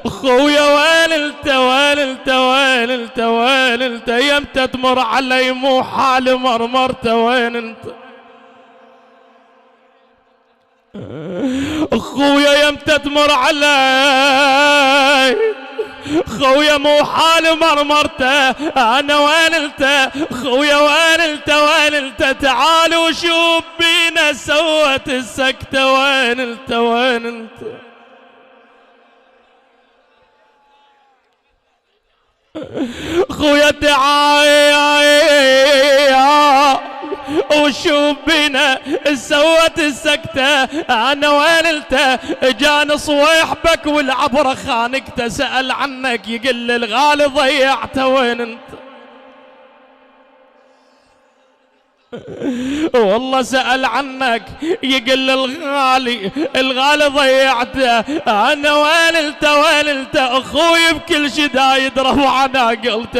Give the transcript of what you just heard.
خويا وين انت وين انت وين انت وين انت يمتى تمر علي مو حال مرمرت وين انت خويا يمتى تمر علي خويا مو حال مرمرته انا وين انت خويا وين انت وين انت تعال وشوف بينا سوت السكتة وين انت وين انت خويا تعال وشوف بينا سوت السكتة انا وين انت جاني صويحبك والعبرة خانقته سأل عنك يقل الغالي ضيعته وين انت والله سأل عنك يقل الغالي ضيعته انا وين انت اخوي بكل شي دا يضرب عناقلته